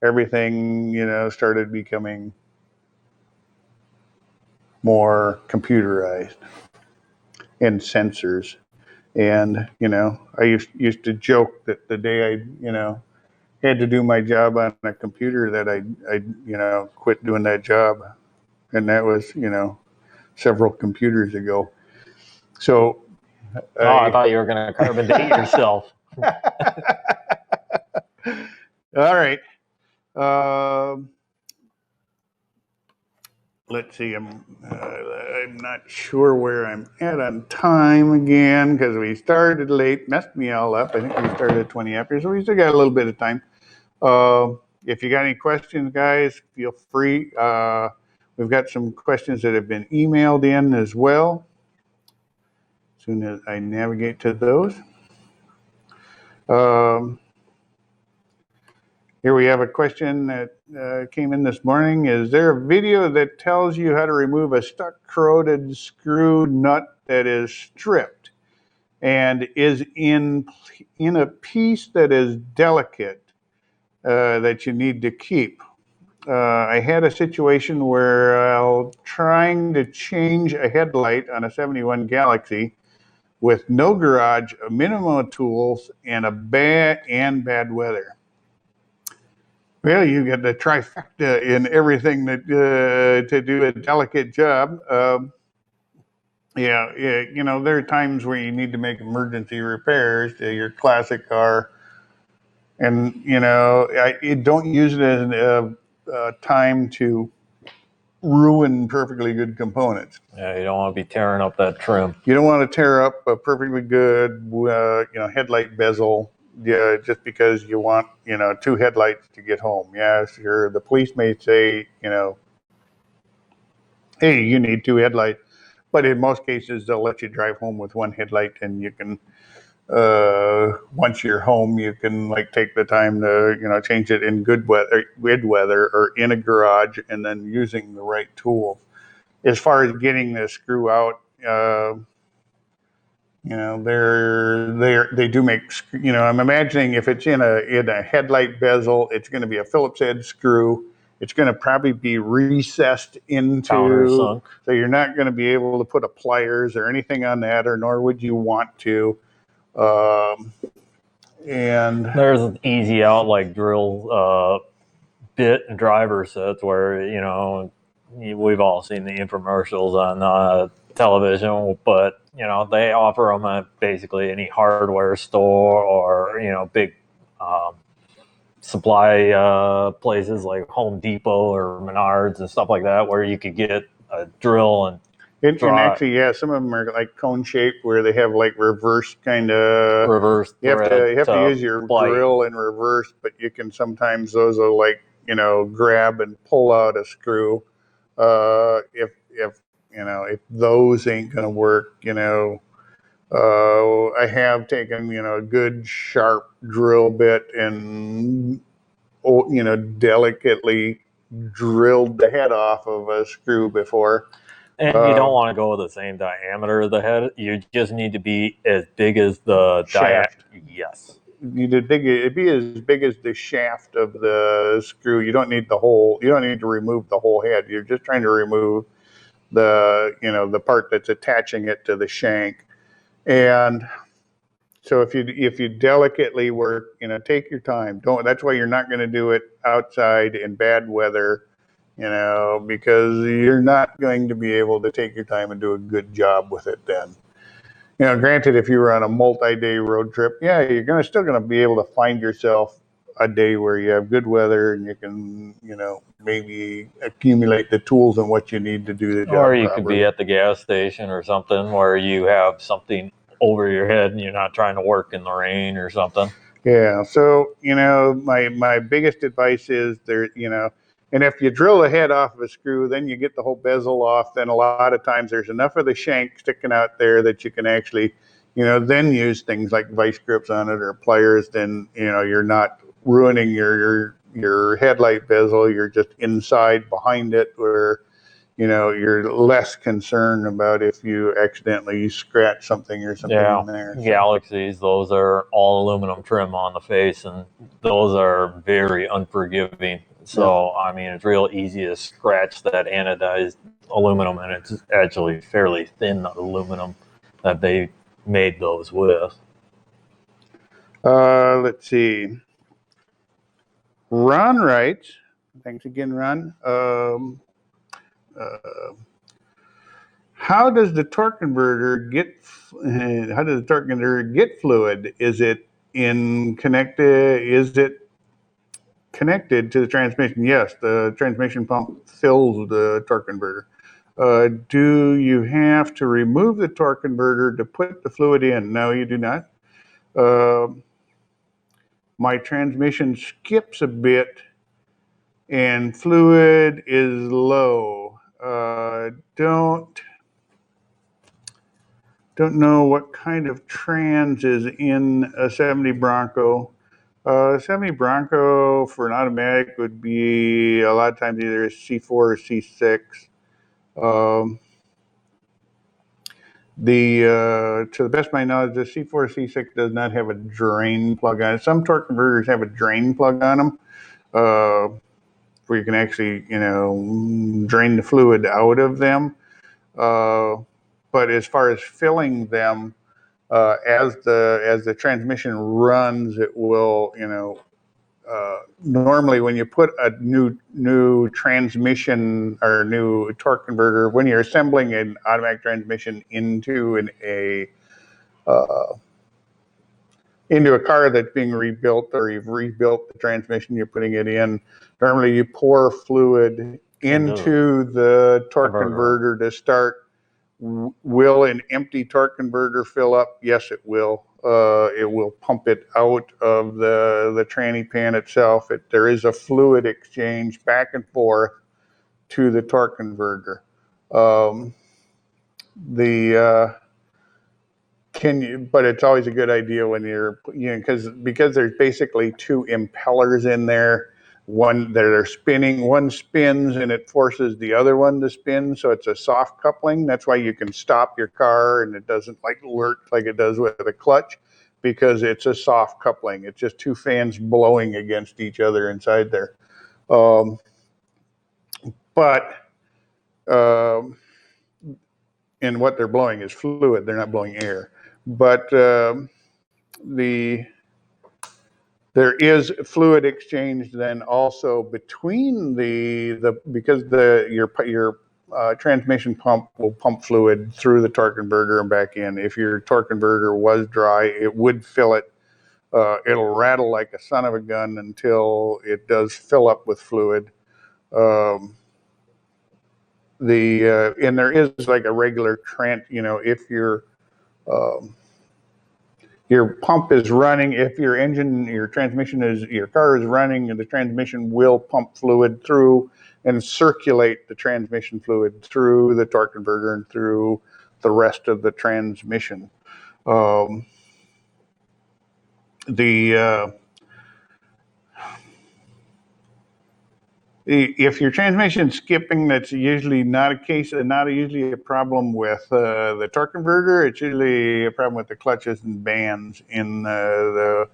Everything started becoming more computerized and sensors. And I used to joke that the day I had to do my job on a computer that I quit doing that job, and that was several computers ago. So I thought you were going to carbon date yourself. All right. Let's see. I'm not sure where I'm at on time again, because we started late, messed me all up. I think we started at 20 after, so we still got a little bit of time. If you got any questions, guys, feel free. We've got some questions that have been emailed in as well. As soon as I navigate to those. Here we have a question that came in this morning. Is there a video that tells you how to remove a stuck corroded screw nut that is stripped and is in a piece that is delicate, that you need to keep? I had a situation where trying to change a headlight on a 71 Galaxy with no garage, a minimum of tools, and bad weather. Well, you get the trifecta in everything that to do a delicate job. Yeah, there are times where you need to make emergency repairs to your classic car, and don't use it as a time to ruin perfectly good components. Yeah, you don't want to be tearing up that trim. You don't want to tear up a perfectly good, headlight bezel, yeah, just because you want, two headlights to get home. Yeah, sure. The police may say, hey, you need two headlights, but in most cases they'll let you drive home with one headlight, and you can, once you're home, you can take the time to, change it in good weather, or in a garage, and then using the right tools. As far as getting the screw out, they do make, I'm imagining if it's in a headlight bezel, it's going to be a Phillips head screw. It's going to probably be recessed into, Countersunk. so you're not going to be able to put a pliers or anything on that, or nor would you want to. And there's an easy out drill bit and driver sets where we've all seen the infomercials on television, but they offer them at basically any hardware store or big supply places like Home Depot or Menards and stuff like that, where you could get a drill and actually, yeah, some of them are like cone shaped, where they have reverse kind of reverse. You have to use your drill in reverse, but you can sometimes, those are grab and pull out a screw. If those ain't gonna work, I have taken a good sharp drill bit and delicately drilled the head off of a screw before. And you don't want to go with the same diameter of the head. You just need to be as big as the shaft. Yes. It'd be as big as the shaft of the screw. You don't need you don't need to remove the whole head. You're just trying to remove the part that's attaching it to the shank. And so if you delicately work, take your time. That's why you're not going to do it outside in bad weather, because you're not going to be able to take your time and do a good job with it then. Granted, if you were on a multi-day road trip, yeah, you're still going to be able to find yourself a day where you have good weather and you can, maybe accumulate the tools and what you need to do the job Or you properly. could be at the gas station or something where you have something over your head and you're not trying to work in the rain or something. Yeah. So, my biggest advice is and if you drill the head off of a screw, then you get the whole bezel off, then a lot of times there's enough of the shank sticking out there that you can actually, then use things like vice grips on it or pliers. Then, you're not ruining your headlight bezel. You're just inside behind it, where, you're less concerned about if you accidentally scratch something or something in there. So. Galaxies, those are all aluminum trim on the face, and those are very unforgiving. So, I mean, it's real easy to scratch that anodized aluminum, and it's actually fairly thin aluminum that they made those with. Let's see. Ron writes, thanks again, Ron. How does the torque converter get fluid? Is it connected to the transmission? Yes, the transmission pump fills the torque converter. Do you have to remove the torque converter to put the fluid in? No, you do not. My transmission skips a bit and fluid is low. Don't know what kind of trans is in a 70 Bronco. 70 Bronco for an automatic would be a lot of times either a C4 or C6. To the best of my knowledge, the C4 C6 does not have a drain plug on it. Some torque converters have a drain plug on them, where you can actually, drain the fluid out of them. But as far as filling them, as the transmission runs, it will, normally when you put a new transmission or new torque converter, when you're assembling an automatic transmission into a car that's being rebuilt, or you've rebuilt the transmission, you're putting it in, normally you pour fluid into the torque converter to start. Will an empty torque converter fill up? Yes, it will. It will pump it out of the tranny pan itself. There is a fluid exchange back and forth to the torque converter. But it's always a good idea when because there's basically two impellers in there. One that are spinning, one spins and it forces the other one to spin. So it's a soft coupling. That's why you can stop your car and it doesn't like lurch like it does with a clutch, because it's a soft coupling. It's just two fans blowing against each other inside there. And what they're blowing is fluid. They're not blowing air. But there is fluid exchange then also between because your transmission pump will pump fluid through the torque converter and back in. If your torque converter was dry, it would fill it. It'll rattle like a son of a gun until it does fill up with fluid. And there is like a regular if your pump is running, if your car is running, and the transmission will pump fluid through and circulate the transmission fluid through the torque converter and through the rest of the transmission. If your transmission's skipping, that's usually not usually a problem with the torque converter. It's usually a problem with the clutches and bands in the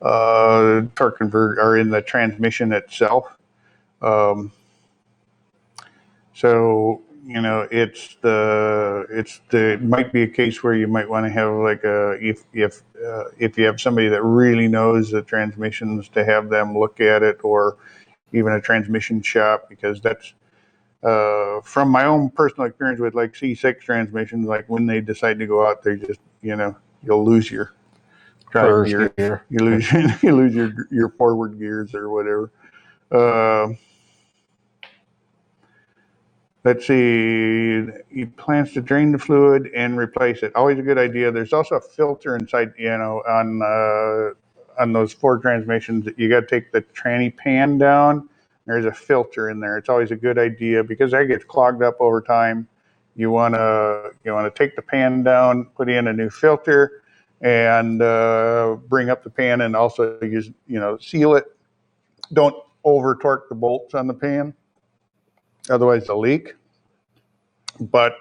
torque converter or in the transmission itself. So it might be a case where you might want to have like if you have somebody that really knows the transmissions, to have them look at it, or even a transmission shop, because that's from my own personal experience with like C6 transmissions, like when they decide to go out, they just you'll lose your drive gear. You lose your forward gears or whatever. Let's see. He plans to drain the fluid and replace it. Always a good idea. There's also a filter inside, on those Ford transmissions. You got to take the tranny pan down. There's a filter in there. It's always a good idea because that gets clogged up over time. You want to take the pan down, put in a new filter, and bring up the pan, and also seal it. Don't over torque the bolts on the pan, otherwise they'll leak. But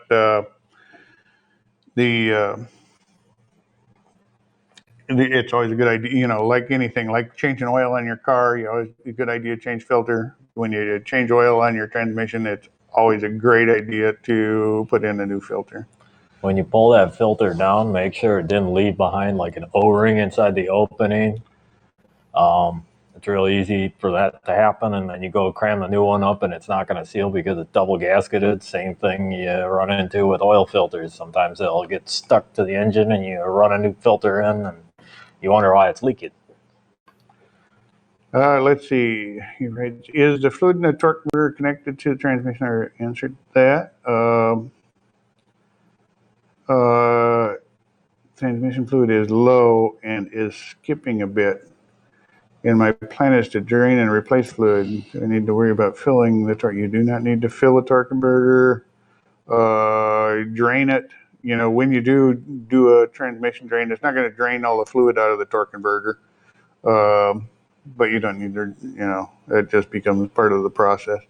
it's always a good idea, like anything, like changing oil on your car. Always a good idea to change filter. When you change oil on your transmission, it's always a great idea to put in a new filter. When you pull that filter down, make sure it didn't leave behind like an O-ring inside the opening. It's really easy for that to happen, and then you go cram the new one up and it's not going to seal because it's double gasketed. Same thing you run into with oil filters. Sometimes they'll get stuck to the engine and you run a new filter in and you wonder why it's leaking. Let's see. Is the fluid in the torque converter connected to the transmission? I answered that. Transmission fluid is low and is skipping a bit. And my plan is to drain and replace fluid. I need to worry about filling the torque. You do not need to fill the torque converter. Drain it. When you do a transmission drain, it's not going to drain all the fluid out of the torque converter. But you don't need to, it just becomes part of the process.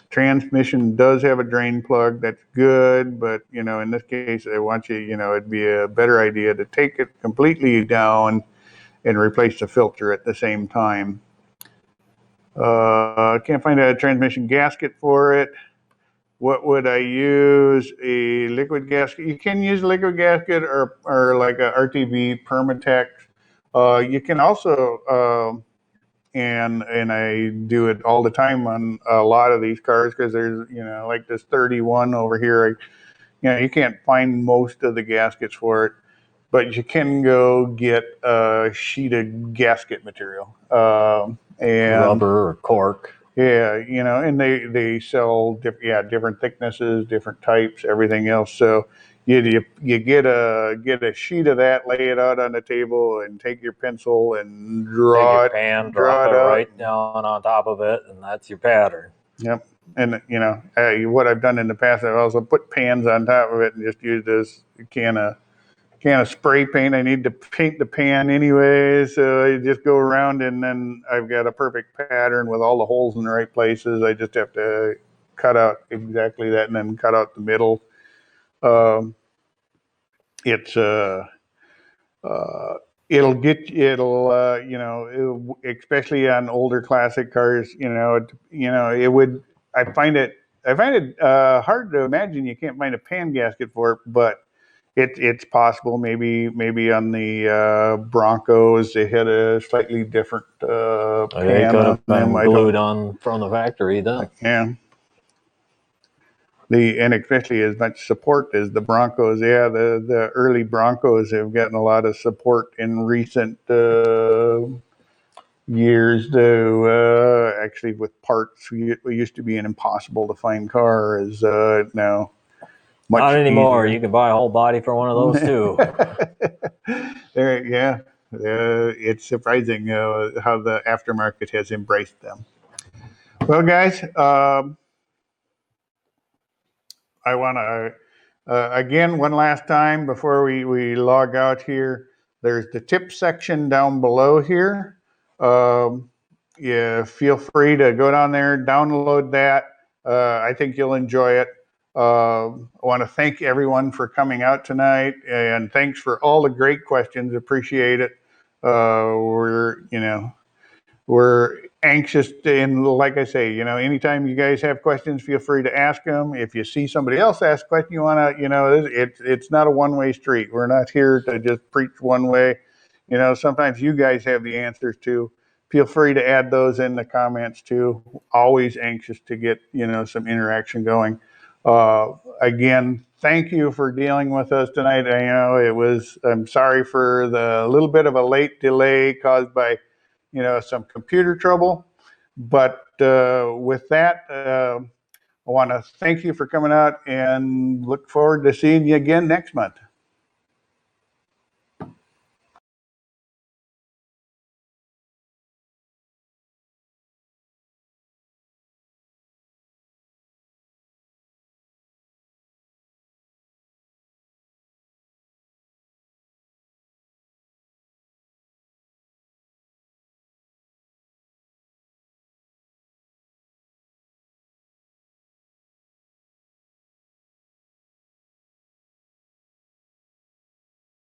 Transmission does have a drain plug. That's good, but in this case, I want you, it'd be a better idea to take it completely down and replace the filter at the same time. Can't find a transmission gasket for it. what would I use? A liquid gasket. You can use a liquid gasket or like a RTV Permatex. You can also, and I do it all the time on a lot of these cars because there's, like this 31 over here. You can't find most of the gaskets for it, but you can go get a sheet of gasket material. And Rubber or cork. yeah, and they sell different thicknesses, different types, everything else. So you get a sheet of that, lay it out on the table, and take your pencil and Take draw your it, pan, draw drop it it out. right down on top of it, and that's your pattern. Yep. And what I've done in the past, I've also put pans on top of it and just used this can of spray paint. I need to paint the pan anyway, so I just go around and then I've got a perfect pattern with all the holes in the right places. I just have to cut out exactly that and then cut out the middle. Um, it's uh, especially on older classic cars, it would. I find it hard to imagine you can't find a pan gasket for it, but it's possible. Maybe on the Broncos they had a slightly different They pan could on have them. been I don't. glued on from the factory then. Yeah. And especially as much support as the Broncos. Yeah, the early Broncos have gotten a lot of support in recent years, though. Actually, with parts, it used to be an impossible to find car, is now much Not anymore. easier. You can buy a whole body for one of those too. Yeah, it's surprising how the aftermarket has embraced them. Well, guys, I want to, again, one last time before we log out here, there's the tip section down below here. Yeah, feel free to go down there, download that. I think you'll enjoy it. I want to thank everyone for coming out tonight, and thanks for all the great questions. Appreciate it. We're anxious to, and like I say, anytime you guys have questions, feel free to ask them. If you see somebody else ask a question, you want to, it's not a one-way street. We're not here to just preach one way. Sometimes you guys have the answers too. Feel free to add those in the comments too. Always anxious to get, some interaction going. Again, thank you for dealing with us tonight. I know I'm sorry for the little bit of a late delay caused by, some computer trouble. But with that, I want to thank you for coming out and look forward to seeing you again next month.